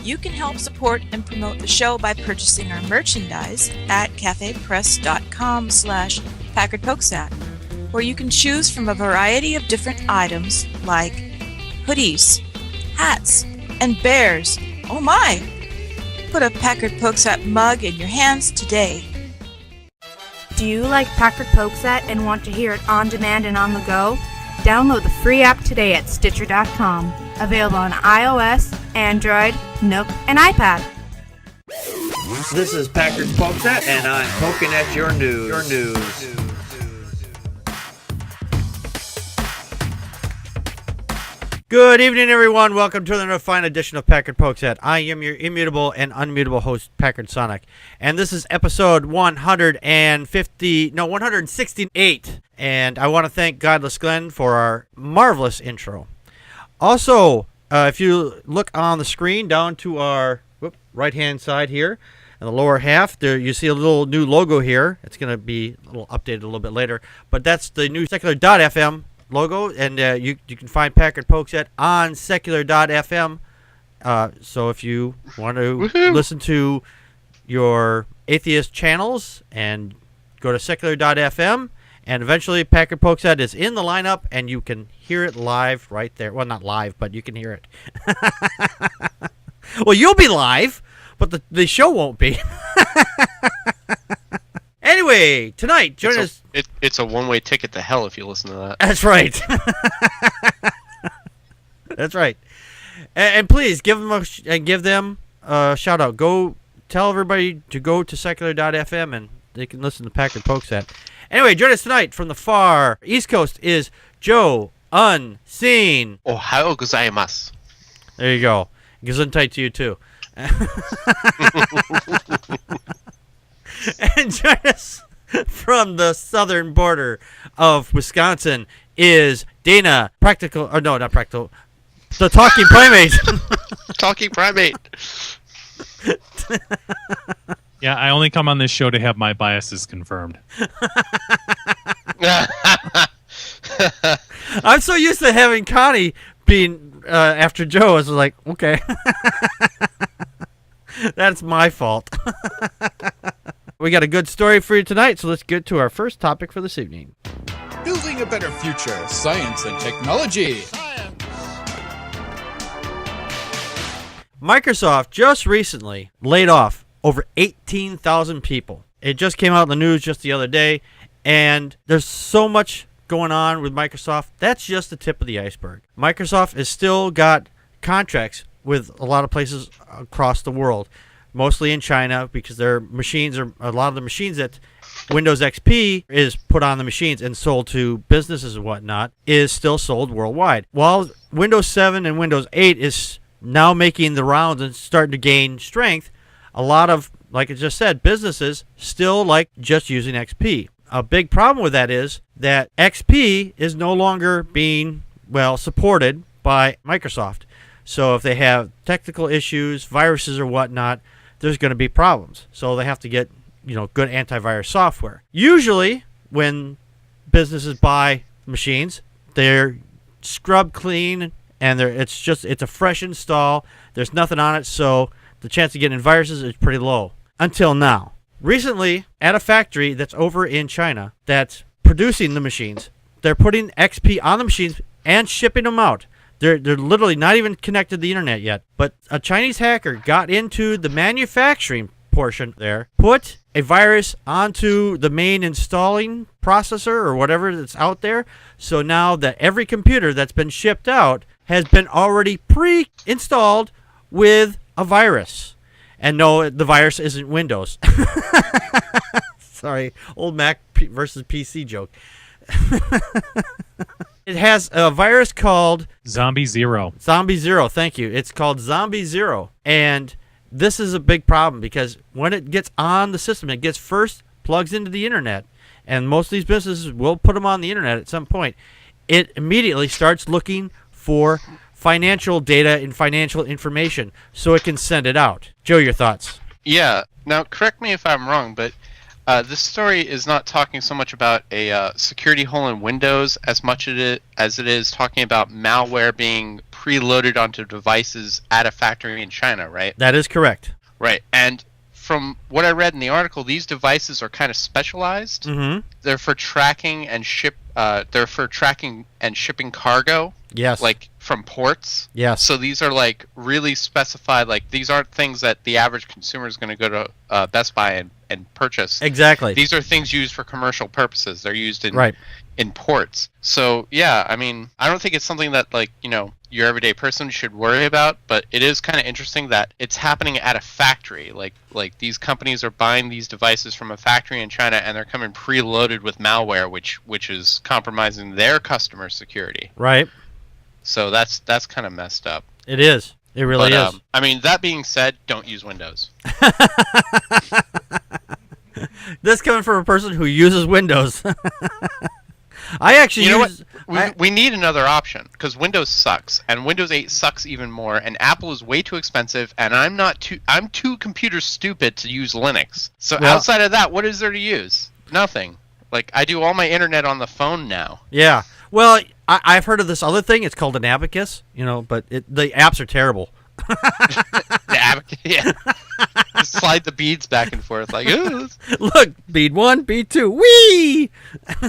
You can help support and promote the show by purchasing our merchandise at cafepress.com/Packard Pokes At, where you can choose from a variety of different items like hoodies, hats, and bears. Oh my! Put a Packard Pokes At mug in your hands today. Do you like Packard Pokes At and want to hear it on demand and on the go? Download the free app today at Stitcher.com. Available on iOS, Android, Nook, and iPad. This is Packard Pokes At, and I'm poking at your news. Good evening, everyone. Welcome to another fine edition of Packard Pokes At. I am your immutable and unmutable host, Packard Sonic, and this is episode 168. And I want to thank Godless Glenn for our marvelous intro. Also, if you look on the screen down to our right-hand side here, in the lower half, there you see a little new logo here. It's going to be a little updated a little bit later, but that's the new secular.fm logo, and you can find Packard Pokes At on secular.fm. So if you want to listen to your atheist channels, and go to secular.fm, and eventually Packard Pokes At is in the lineup, and you can hear it live right there. Well, not live, but you can hear it. Well, you'll be live, but the show won't be. Anyway, tonight, join us. It's a one-way ticket to hell if you listen to that. That's right. That's right. And please give them a shout out. Go tell everybody to go to secular.fm and they can listen to Packard Pokes At. Anyway, join us tonight from the far East Coast is Joe Unseen. Ohayou gozaimasu. There you go. Gesundheit to you too. And join us from the southern border of Wisconsin is Dana, the Talking Primate. Talking Primate. Yeah, I only come on this show to have my biases confirmed. I'm so used to having Connie being after Joe. I was like, okay. That's my fault. We got a good story for you tonight, so let's get to our first topic for this evening. Building a better future, science and technology. Microsoft just recently laid off over 18,000 people. It just came out in the news just the other day, and there's so much going on with Microsoft. That's just the tip of the iceberg. Microsoft has still got contracts with a lot of places across the world, mostly in China, because their machines are a lot of the machines that Windows XP is put on the machines and sold to businesses and whatnot is still sold worldwide. While Windows 7 and Windows 8 is now making the rounds and starting to gain strength, a lot of, like I just said, businesses still like just using XP. A big problem with that is that XP is no longer being, supported by Microsoft. So if they have technical issues, viruses or whatnot, there's going to be problems. So they have to get, good antivirus software. Usually when businesses buy machines, they're scrubbed clean and it's a fresh install. There's nothing on it, so the chance of getting viruses is pretty low. Until now. Recently, at a factory that's over in China that's producing the machines, they're putting XP on the machines and shipping them out. They're literally not even connected to the internet yet. But a Chinese hacker got into the manufacturing portion there, put a virus onto the main installing processor or whatever that's out there. So now that every computer that's been shipped out has been already pre-installed with a virus. And no, the virus isn't Windows. Sorry, old Mac versus PC joke. It has a virus called Zombie Zero. Zombie Zero, thank you. It's called Zombie Zero. And this is a big problem because when it gets on the system, it gets first plugs into the internet. And most of these businesses will put them on the internet at some point. It immediately starts looking for financial data and financial information so it can send it out. Joe, your thoughts? Yeah. Now, correct me if I'm wrong, but This story is not talking so much about a security hole in Windows as much as it is talking about malware being preloaded onto devices at a factory in China, right? That is correct. Right. And from what I read in the article, these devices are kind of specialized. Mm-hmm. They're for tracking and shipping cargo. Yes. Like from ports. Yes. So these are like really specified. Like these aren't things that the average consumer is going to go to Best Buy and purchase. Exactly. These are things used for commercial purposes. They're used in Right. in ports. So yeah, I mean, I don't think it's something that like, you know, your everyday person should worry about, but it is kind of interesting that it's happening at a factory. Like these companies are buying these devices from a factory in China, and they're coming preloaded with malware, which is compromising their customer security. Right. So that's kind of messed up. It is. It really But, is. I mean, that being said, don't use Windows. This coming from a person who uses Windows. I actually You know use. We need another option because Windows sucks, and Windows 8 sucks even more, and Apple is way too expensive, and I'm too computer stupid to use Linux. So Well- outside of that, what is there to use? Nothing. Like I do all my internet on the phone now. Yeah. Well, I've heard of this other thing. It's called an abacus. You know, but the apps are terrible. Yeah. Just slide the beads back and forth like, ooh. Look, bead 1, bead 2, whee!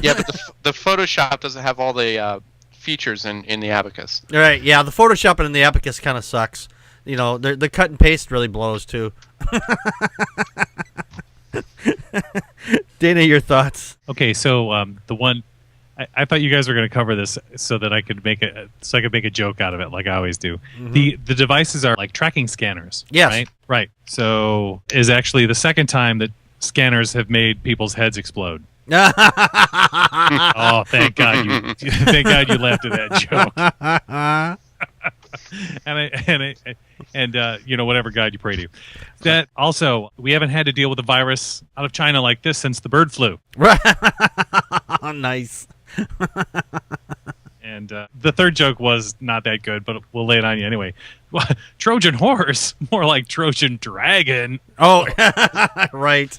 Yeah, but the Photoshop doesn't have all the features in the abacus. All right, yeah, the Photoshopping in the abacus kind of sucks. You know, the cut and paste really blows too. Dana, your thoughts? Okay, so the one I thought you guys were going to cover this so that I could make a joke out of it, like I always do. Mm-hmm. The devices are like tracking scanners. Yes. Right. So is actually the second time that scanners have made people's heads explode. Oh, thank God you laughed at that joke. and you know, whatever God you pray to. That also, we haven't had to deal with a virus out of China like this since the bird flu. Nice. And the third joke was not that good, but we'll lay it on you anyway. Trojan horse, more like Trojan dragon. Oh, right.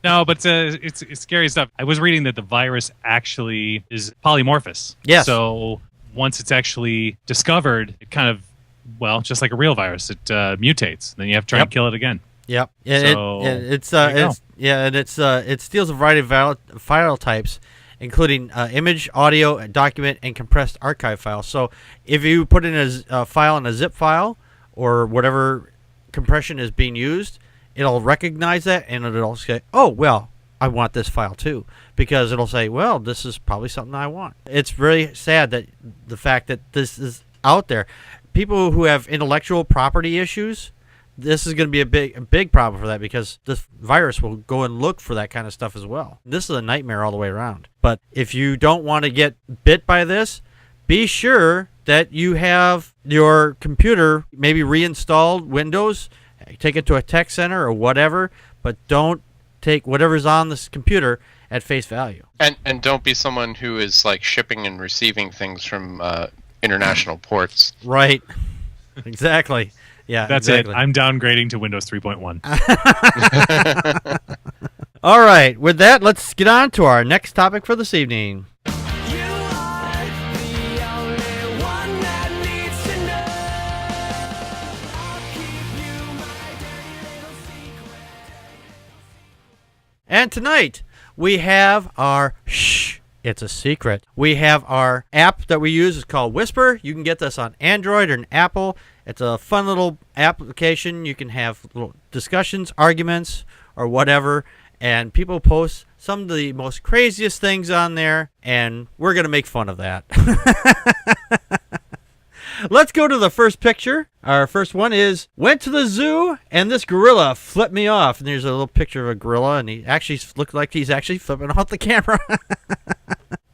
No, but it's scary stuff. I was reading that the virus actually is polymorphous. Yes. So once it's actually discovered, it kind of, well, just like a real virus, it mutates. Then you have to try and kill it again. Yep. So, it steals a variety of file types, including image, audio, document, and compressed archive files. So if you put in a file in a zip file or whatever compression is being used, it'll recognize that and it'll say, oh, well, I want this file too, because it'll say, well, this is probably something I want. It's really sad that the fact that this is out there. People who have intellectual property issues, this is going to be a big problem for that, because this virus will go and look for that kind of stuff as well. This is a nightmare all the way around. But if you don't want to get bit by this, be sure that you have your computer maybe reinstalled Windows, take it to a tech center or whatever, but don't take whatever's on this computer at face value. And don't be someone who is like shipping and receiving things from international ports. Right. Exactly. Yeah, That's exactly. it. I'm downgrading to Windows 3.1. All right. With that, let's get on to our next topic for this evening. And tonight, we have our it's a secret. We have our app that we use. It's called Whisper. You can get this on Android or an Apple. It's a fun little application. You can have little discussions, arguments, or whatever. And people post some of the most craziest things on there. And we're going to make fun of that. Let's go to the first picture. Our first one is, went to the zoo and this gorilla flipped me off. And there's a little picture of a gorilla, and he actually looked like he's actually flipping off the camera.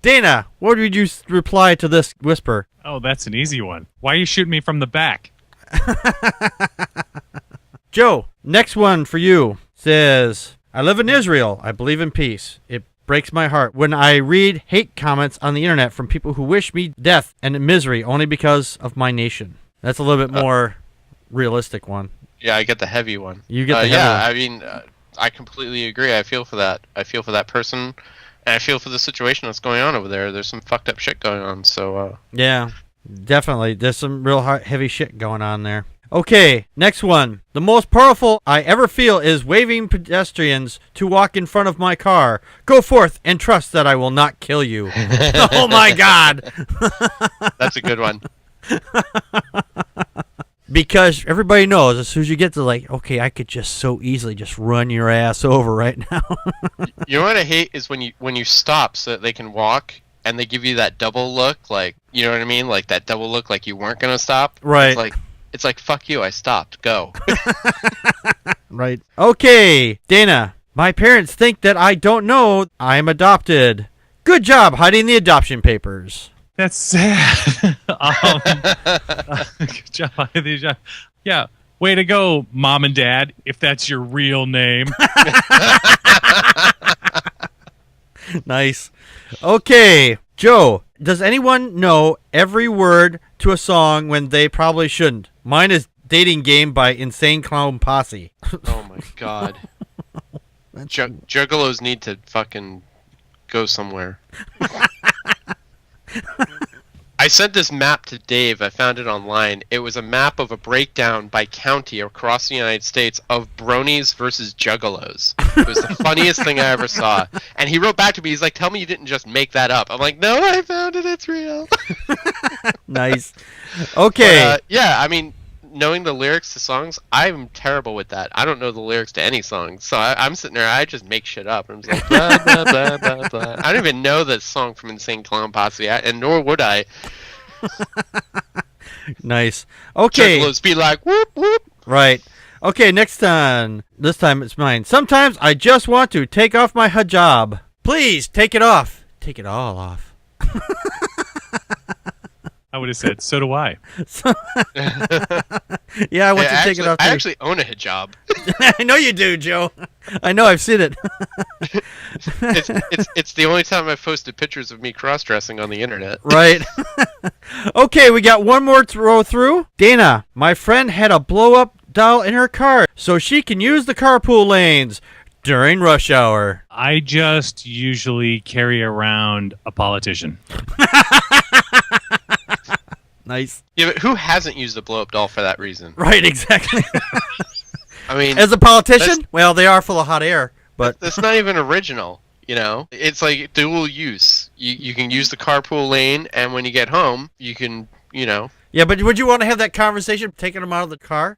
Dana, what would you reply to this Whisper? Oh, that's an easy one. Why are you shooting me from the back? Joe, next one for you says, I live in Israel. I believe in peace. It breaks my heart when I read hate comments on the internet from people who wish me death and misery only because of my nation. That's a little bit more realistic one. Yeah, I get the heavy one. You get the heavy yeah, one. I mean, I completely agree. I feel for that. I feel for that person, and I feel for the situation that's going on over there. There's some fucked up shit going on. So. Yeah, definitely. There's some real heavy shit going on there. Okay, next one. The most powerful I ever feel is waving pedestrians to walk in front of my car. Go forth and trust that I will not kill you. Oh my God. That's a good one. Because everybody knows as soon as you get to okay, I could just so easily just run your ass over right now. You know what I hate is when you stop so that they can walk and they give you that double look, you know what I mean? Like that double look like you weren't going to stop. Right. It's like, fuck you, I stopped. Go. Right. Okay, Dana. My parents think that I don't know I'm adopted. Good job hiding the adoption papers. That's sad. Good job. Yeah. Way to go, Mom and Dad, if that's your real name. Nice. Okay, Joe. Does anyone know every word to a song when they probably shouldn't? Mine is Dating Game by Insane Clown Posse. Oh my God. Juggalos need to fucking go somewhere. I sent this map to Dave. I found it online. It was a map of a breakdown by county across the United States of bronies versus juggalos. It was the funniest thing I ever saw. And he wrote back to me. He's like, tell me you didn't just make that up. I'm like, no, I found it. It's real. Nice. Okay. But, yeah, I mean, knowing the lyrics to songs, I'm terrible with that. I don't know the lyrics to any songs. So I'm sitting there, I just make shit up. I'm just like, blah, blah, blah, blah, blah. I don't even know the song from Insane Clown Posse, and nor would I. Nice. Okay. Juggalos be like, whoop, whoop. Right. Okay, next time. This time it's mine. Sometimes I just want to take off my hijab. Please, take it off. Take it all off. I would have said, so do I. Yeah, I want to take it off. I actually own a hijab. I know you do, Joe. I know, I've seen it. It's the only time I've posted pictures of me cross-dressing on the internet. Right. Okay, we got one more to roll through. Dana, my friend had a blow-up doll in her car so she can use the carpool lanes during rush hour. I just usually carry around a politician. Nice. Yeah, but who hasn't used a blow-up doll for that reason? Right, exactly. I mean, as a politician, well, they are full of hot air, but that's not even original. You know, it's like dual use. You can use the carpool lane, and when you get home, you can, you know. Yeah, but would you want to have that conversation taking them out of the car?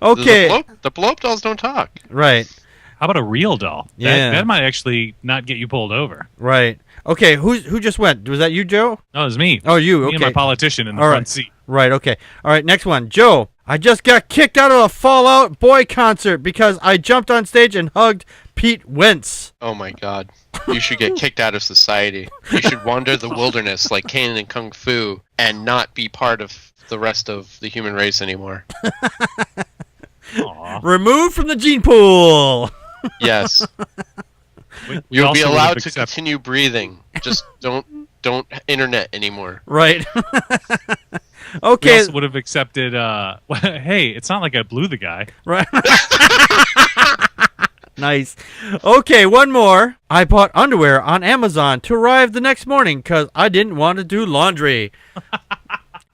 Okay. The blow-up dolls don't talk. Right. How about a real doll? Yeah. That might actually not get you pulled over. Right. Okay, who just went? Was that you, Joe? No, it was me. Oh, you. Me Okay. and my politician in the All front right. seat. Right, okay. All right, next one. Joe, I just got kicked out of a Fall Out Boy concert because I jumped on stage and hugged Pete Wentz. Oh my God. You should get kicked out of society. You should wander the wilderness like Kanan and Kung Fu and not be part of the rest of the human race anymore. Aw. Removed from the gene pool. Yes. We You'll be also allowed would've to accept- continue breathing. Just don't internet anymore. Right. We Okay. also would have accepted, hey, it's not like I blew the guy. Right. Nice. Okay, one more. I bought underwear on Amazon to arrive the next morning because I didn't want to do laundry.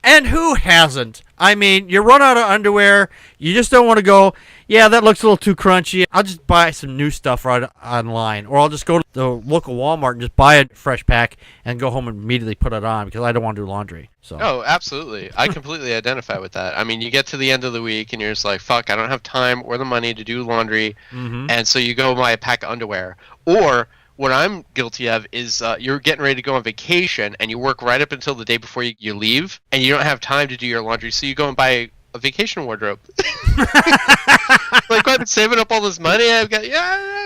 And who hasn't? I mean, you run out of underwear. You just don't want to go, yeah, that looks a little too crunchy. I'll just buy some new stuff right online. Or I'll just go to the local Walmart and just buy a fresh pack and go home and immediately put it on because I don't want to do laundry. So. Oh, absolutely. I completely identify with that. I mean, you get to the end of the week and you're just like, fuck, I don't have time or the money to do laundry. Mm-hmm. And so you go buy a pack of underwear. Or what I'm guilty of is you're getting ready to go on vacation and you work right up until the day before you leave and you don't have time to do your laundry. So you go and buy a vacation wardrobe. Like, I've been saving up all this money. I've got,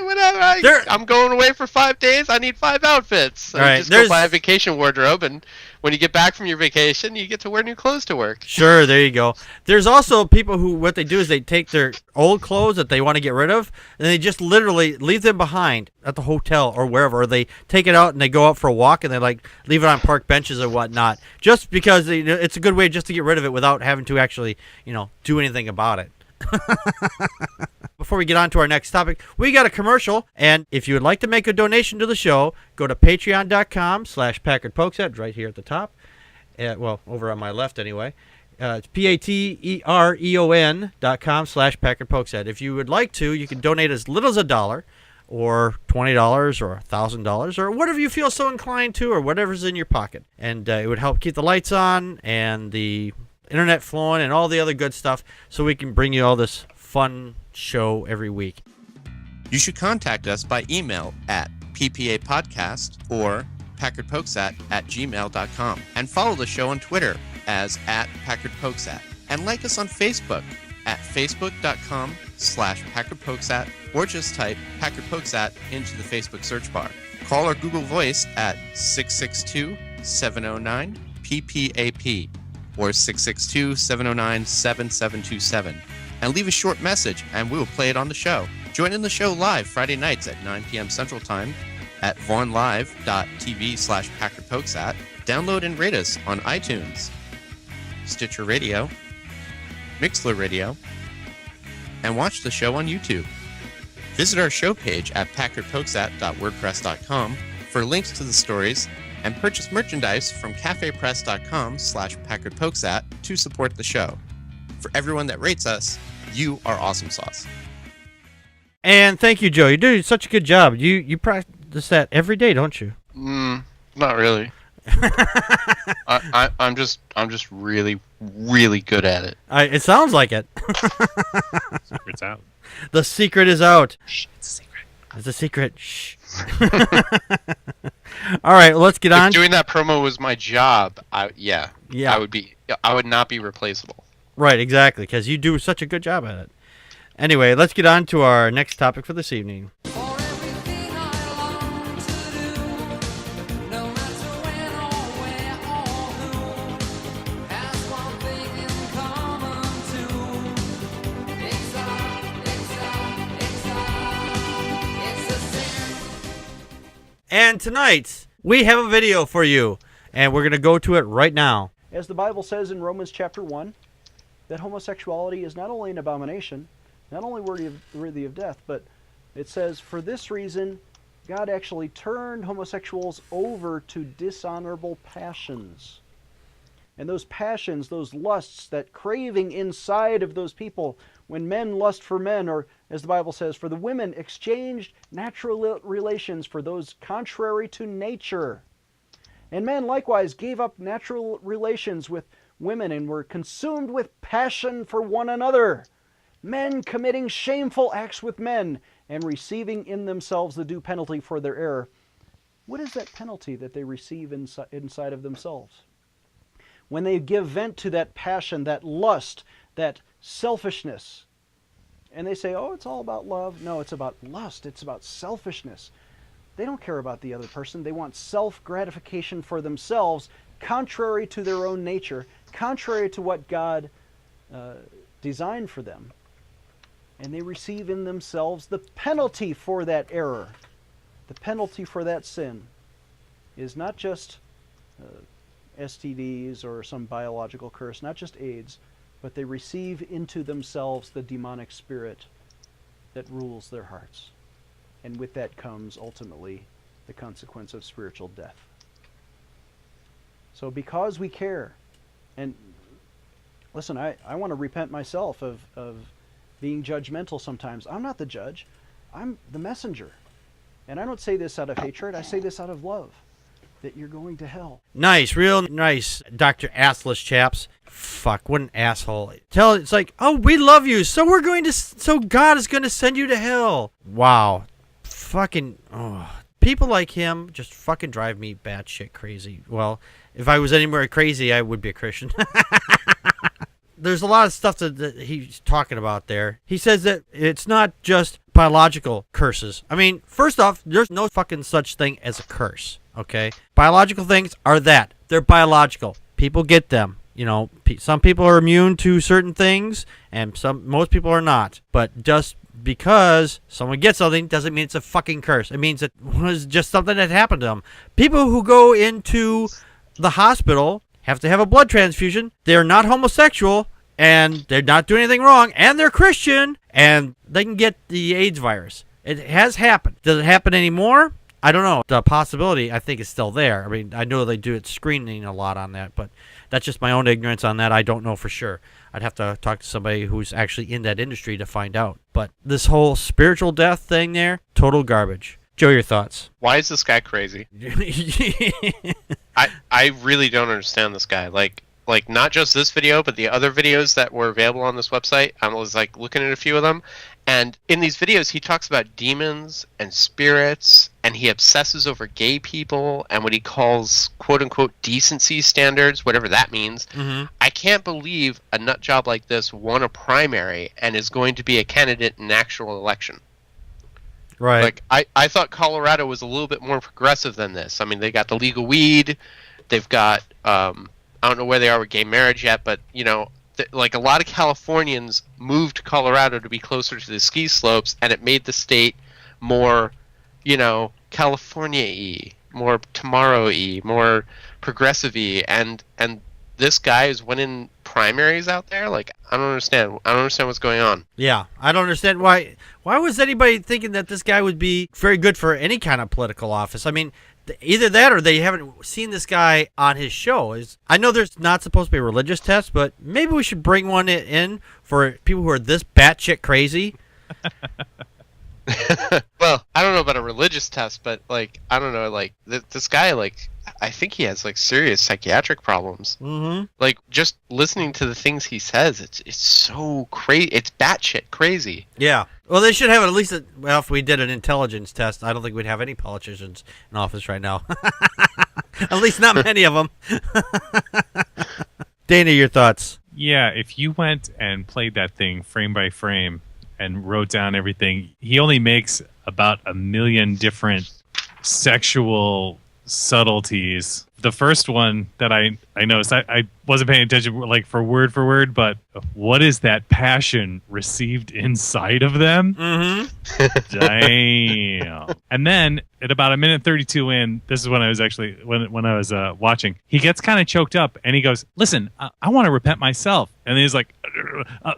whatever. I'm going away for 5 days. I need 5 outfits. So Right, I just go buy a vacation wardrobe and when you get back from your vacation, you get to wear new clothes to work. Sure, there you go. There's also people who, what they do is they take their old clothes that they want to get rid of, and they just literally leave them behind at the hotel or wherever, or they take it out and they go out for a walk and they like leave it on park benches or whatnot, just because it's a good way just to get rid of it without having to actually, do anything about it. Before we get on to our next topic, we got a commercial, and if you would like to make a donation to the show, go to patreon.com/Packard Pokes At, right here at the top. Well, over on my left anyway. It's patreon.com/Packard Pokes At. If you would like to, you can donate as little as $1 or $20 or $1,000 or whatever you feel so inclined to, or whatever's in your pocket. And it would help keep the lights on and the internet flowing and all the other good stuff, so we can bring you all this fun show every week. You should contact us by email at ppapodcast or packardpokesat@gmail.com, and follow the show on Twitter as @PackardPokesat, and like us on Facebook at facebook.com/PackardPokesat, or just type Packard Pokesat into the Facebook search bar. Call our Google Voice at 662-709-PPAP or 662-709-7727, and leave a short message and we will play it on the show. Join in the show live Friday nights at 9 p.m. Central Time at vaughnlive.tv/PackardPokesat. Download and rate us on iTunes, Stitcher Radio, Mixler Radio, and watch the show on YouTube. Visit our show page at packardpokesat.wordpress.com for links to the stories, and purchase merchandise from cafepress.com/PackardPokesat to support the show. For everyone that rates us, you are awesome sauce. And thank you, Joe. You do such a good job. You practice that every day, don't you? Not really. I'm just really, really good at it. It sounds like it. Secret's out. The secret is out. Shh, it's a secret. It's a secret. Shh. All right, let's get on. If doing that promo was my job, I would not be replaceable. Right, exactly, because you do such a good job at it. Anyway, let's get on to our next topic for this evening. And tonight, we have a video for you, and we're going to go to it right now. As the Bible says in Romans chapter 1, that homosexuality is not only an abomination, not only worthy of death, but it says, for this reason, God actually turned homosexuals over to dishonorable passions. And those passions, those lusts, that craving inside of those people, when men lust for men, or as the Bible says, for the women exchanged natural relations for those contrary to nature. And men likewise gave up natural relations with women and were consumed with passion for one another. Men committing shameful acts with men and receiving in themselves the due penalty for their error. What is that penalty that they receive inside of themselves? When they give vent to that passion, that lust, that selfishness, and they say, oh, it's all about love. No, it's about lust. It's about selfishness. They don't care about the other person. They want self-gratification for themselves, contrary to their own nature, contrary to what God designed for them. And they receive in themselves the penalty for that error. The penalty for that sin is not just STDs or some biological curse, not just AIDS, but they receive into themselves the demonic spirit that rules their hearts. And with that comes ultimately the consequence of spiritual death. So because we care, and listen, I want to repent myself of being judgmental sometimes. I'm not the judge. I'm the messenger. And I don't say this out of hatred. I say this out of love, that you're going to hell. Nice, real nice, Dr. Assless chaps. Fuck, what an asshole. It's like, oh, we love you, so God is going to send you to hell. Wow. Fucking, people like him just fucking drive me batshit crazy. Well, if I was anywhere crazy, I would be a Christian. There's a lot of stuff that he's talking about there. He says that it's not just biological curses. I mean, first off, there's no fucking such thing as a curse, okay? Biological things are that. They're biological. People get them. You know, some people are immune to certain things, and most people are not. But just because someone gets something doesn't mean it's a fucking curse. It means it was just something that happened to them. People who go into the hospital have to have a blood transfusion. They're not homosexual, and they're not doing anything wrong, and they're Christian, and they can get the AIDS virus. It has happened. Does it happen anymore? I don't know. The possibility, I think, is still there. I mean, I know they do it screening a lot on that, but that's just my own ignorance on that. I don't know for sure. I'd have to talk to somebody who's actually in that industry to find out. But this whole spiritual death thing there, total garbage. Joe, your thoughts? Why is this guy crazy? I really don't understand this guy. Like not just this video, but the other videos that were available on this website. I was like looking at a few of them, and in these videos he talks about demons and spirits, and he obsesses over gay people and what he calls quote unquote decency standards, whatever that means. Mm-hmm. I can't believe a nut job like this won a primary and is going to be a candidate in an actual election. Right. Like I thought Colorado was a little bit more progressive than this. I mean, they got the legal weed, they've got I don't know where they are with gay marriage yet, but, you know, like a lot of Californians moved to Colorado to be closer to the ski slopes, and it made the state more, you know, California-y, more tomorrow-y, more progressive-y, and this guy is winning primaries out there? Like, I don't understand. I don't understand what's going on. Yeah, I don't understand why was anybody thinking that this guy would be very good for any kind of political office? I mean, either that or they haven't seen this guy on his show. I know there's not supposed to be a religious test, but maybe we should bring one in for people who are this batshit crazy. Well, I don't know about a religious test, but, like, I don't know, like, this guy, like, I think he has, like, serious psychiatric problems. Mm-hmm. Like, just listening to the things he says, it's so crazy. It's batshit crazy. Yeah. Well, they should have at least, well, if we did an intelligence test, I don't think we'd have any politicians in office right now. At least not many of them. Dana, your thoughts? Yeah, if you went and played that thing frame by frame and wrote down everything, he only makes about 1 million different sexual subtleties. The first one that I noticed, I wasn't paying attention like for word, but what is that passion received inside of them? Mm-hmm. Damn. And then at about 1:32 in, this is when I was actually when I was watching, he gets kind of choked up and he goes, "Listen, I want to repent myself." And he's like,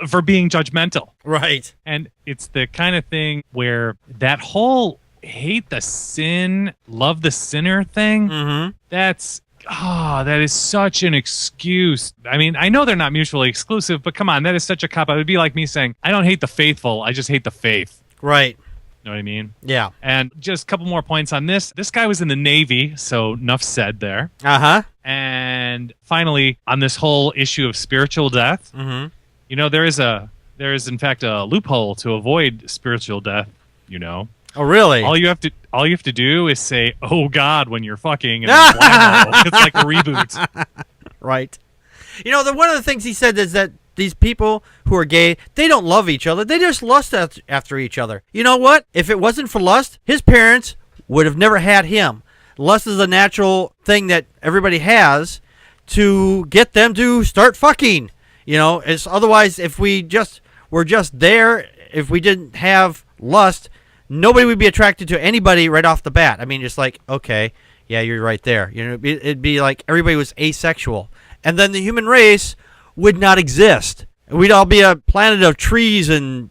for being judgmental. Right. And it's the kind of thing where that whole hate the sin, love the sinner thing, Mm-hmm. that is such an excuse. I mean, I know they're not mutually exclusive, but come on, that is such a cop-out. It would be like me saying, I don't hate the faithful, I just hate the faith. Right. You know what I mean? Yeah. And just a couple more points on this. This guy was in the Navy, so enough said there. Uh-huh. And finally, on this whole issue of spiritual death, Mm-hmm. you know, there is in fact a loophole to avoid spiritual death, you know. Oh, really? All you have to do is say, "Oh God," when you're fucking, and then blammo. It's like a reboot. Right. You know, one of the things he said is that these people who are gay, they don't love each other. They just lust after each other. You know what? If it wasn't for lust, his parents would have never had him. Lust is a natural thing that everybody has to get them to start fucking. You know, it's otherwise if we were just there, if we didn't have lust, nobody would be attracted to anybody right off the bat. I mean, just like, okay, yeah, you're right there. You know, it'd be like everybody was asexual, and then the human race would not exist. We'd all be a planet of trees and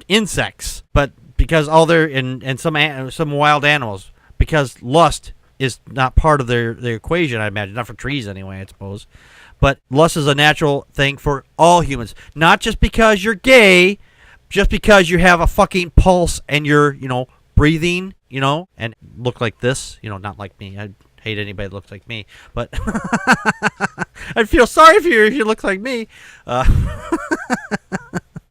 insects. But because all there and some wild animals, because lust is not part of their equation, I imagine, not for trees anyway, I suppose. But lust is a natural thing for all humans, not just because you're gay. Just because you have a fucking pulse and you're, you know, breathing, you know, and look like this, you know, not like me. I'd hate anybody that looks like me, but I'd feel sorry for you if you look like me.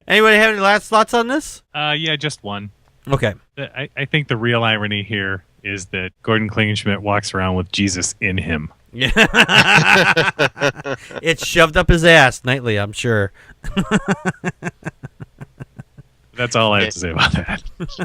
Anybody have any last thoughts on this? Yeah, just one. Okay. I think the real irony here is that Gordon Klingenschmidt walks around with Jesus in him. Yeah. It's shoved up his ass nightly, I'm sure. That's all I have to say about that.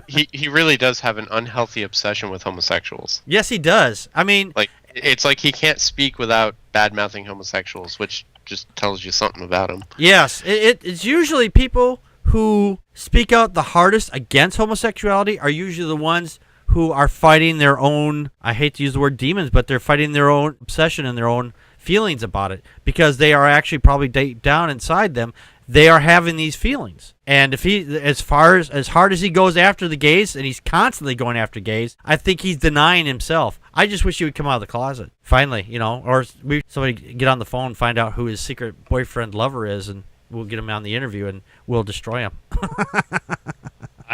He really does have an unhealthy obsession with homosexuals. Yes, he does. I mean, Like, it's like he can't speak without bad-mouthing homosexuals, which just tells you something about him. yes, it's usually people who speak out the hardest against homosexuality are usually the ones who are fighting their own, I hate to use the word demons, but they're fighting their own obsession and their own feelings about it, because they are actually probably deep down inside them, they are having these feelings. And if he, as hard as he goes after the gays, and he's constantly going after gays, I think he's denying himself. I just wish he would come out of the closet finally, or somebody get on the phone and find out who his secret boyfriend lover is, and we'll get him on the interview and we'll destroy him.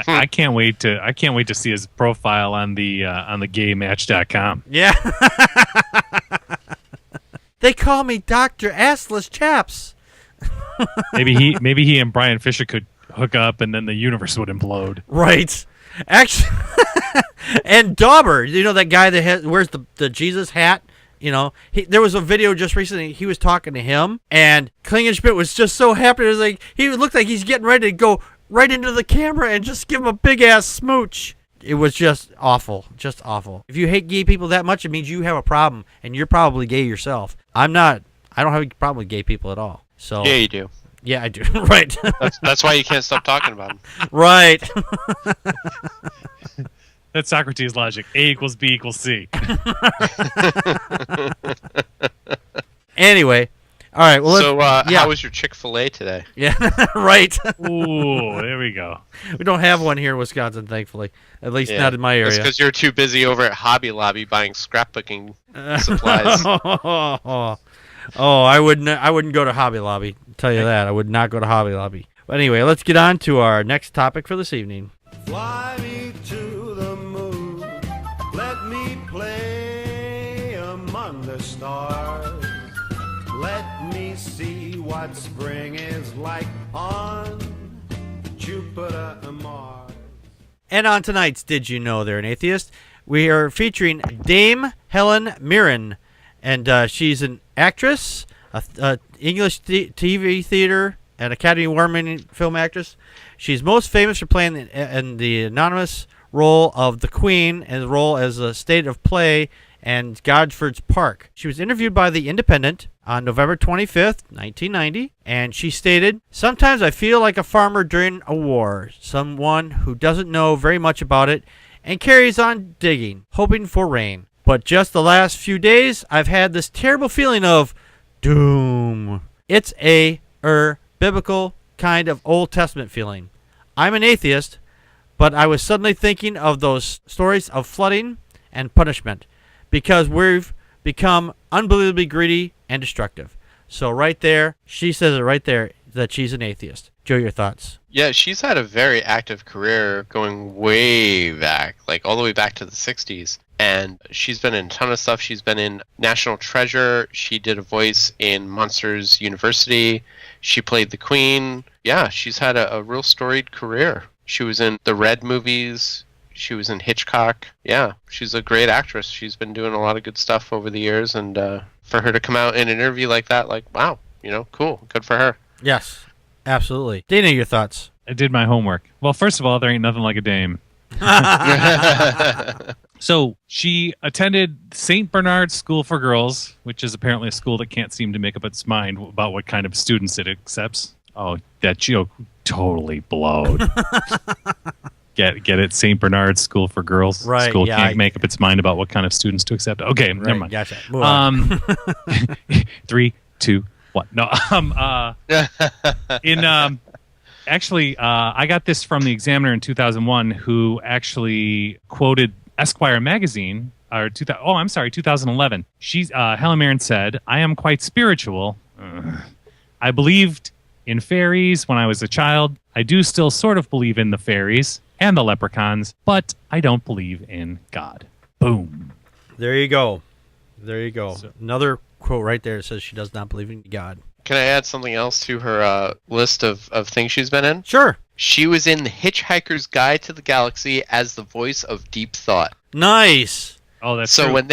I can't wait to see his profile on the GayMatch.com. Yeah. They call me Dr. Assless Chaps. Maybe he and Brian Fisher could hook up, and then the universe would implode. Right. Actually, and Dauber, that guy that wears the Jesus hat. There was a video just recently. He was talking to him, and Klingenschmidt was just so happy. It was like he looked like he's getting ready to go right into the camera and just give him a big ass smooch. It was just awful, just awful. If you hate gay people that much, it means you have a problem, and you're probably gay yourself. I'm not. I don't have a problem with gay people at all. So Yeah, you do. yeah, I do. Right. That's why you can't stop talking about him. Right. That's Socrates' logic. A equals B equals C. Anyway, all right. Well, So, how was your Chick-fil-A today? yeah, right. Ooh, there we go. We don't have one here in Wisconsin, thankfully. At least not in my That's area. because you're too busy over at Hobby Lobby buying scrapbooking supplies. Oh, I wouldn't go to Hobby Lobby. I'll tell you that. I would not go to Hobby Lobby. But anyway, let's get on to our next topic for this evening. Fly me to the moon, let me play among the stars. Let me see what spring is like on Jupiter and Mars. And on tonight's Did You Know They're an Atheist, we are featuring Dame Helen Mirren. And she's an actress, a English TV theater, and Academy Award-winning film actress. She's most famous for playing in the anonymous role of the Queen and the role as a state of play and Gosford's Park. She was interviewed by The Independent on November 25th, 1990, and she stated, "Sometimes I feel like a farmer during a war, someone who doesn't know very much about it and carries on digging, hoping for rain. But just the last few days, I've had this terrible feeling of doom. It's a biblical kind of Old Testament feeling. I'm an atheist, but I was suddenly thinking of those stories of flooding and punishment because we've become unbelievably greedy and destructive." So right there, she says it right there that she's an atheist. Joe, your thoughts? Yeah, she's had a very active career going way back, like all the way back to the 60s. And she's been in a ton of stuff. She's been in National Treasure. She did a voice in Monsters University. She played the Queen. Yeah, she's had a real storied career. She was in the Red movies. She was in Hitchcock. Yeah, she's a great actress. She's been doing a lot of good stuff over the years. And for her to come out in an interview like that, like, wow, cool. Good for her. Yes, absolutely. Dana, your thoughts? I did my homework. Well, first of all, there ain't nothing like a dame. So she attended St. Bernard's School for Girls, which is apparently a school that can't seem to make up its mind about what kind of students it accepts. Oh, that joke totally blowed. Get it? St. Bernard's School for Girls. Right, School yeah, can't make up its mind about what kind of students to accept. Okay, Right, never mind. Gotcha. Move on. 3, 2, 1. No. Actually, I got this from the Examiner in 2001, who actually quoted Esquire magazine, 2011. Helen Mirren said, "I am quite spiritual. I believed in fairies when I was a child. I do still sort of believe in the fairies and the leprechauns, but I don't believe in God." Boom. There you go. There you go. So- Another quote right there that says she does not believe in God. Can I add something else to her list of things she's been in? Sure. She was in The Hitchhiker's Guide to the Galaxy as the voice of Deep Thought. Nice. Oh, that's So true. when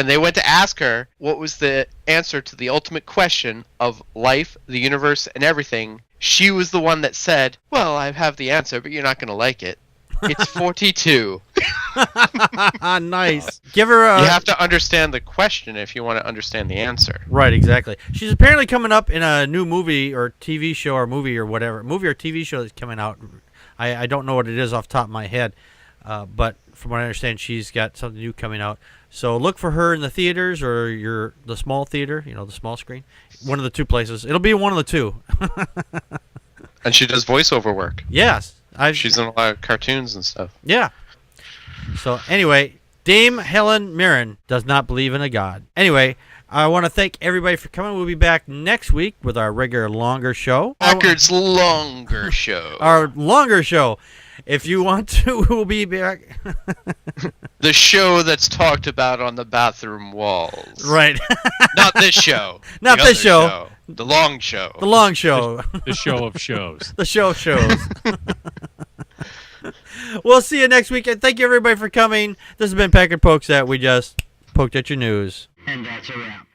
they went to ask her what was the answer to the ultimate question of life, the universe, and everything, she was the one that said, well, I have the answer, but you're not going to like it. It's 42. Nice. Give her a... You have to understand the question if you want to understand the answer. Right, exactly. She's apparently coming up in a new movie or TV show or movie or whatever. Movie or TV show that's coming out. I don't know what it is off the top of my head. But from what I understand, she's got something new coming out. So look for her in the theaters or the small theater, the small screen. One of the two places. It'll be one of the two. And she does voiceover work. Yes. She's in a lot of cartoons and stuff. Yeah. So anyway, Dame Helen Mirren does not believe in a god. Anyway, I want to thank everybody for coming. We'll be back next week with our regular longer show. Packard's longer show. Our longer show. If you want to, we'll be back. The show that's talked about on the bathroom walls. Right. Not this show. Not this show. The long show. The long show. The show of shows. The show of shows. We'll see you next week, and thank you everybody for coming. This has been Packard Pokes At. We just poked at your news. And that's a wrap.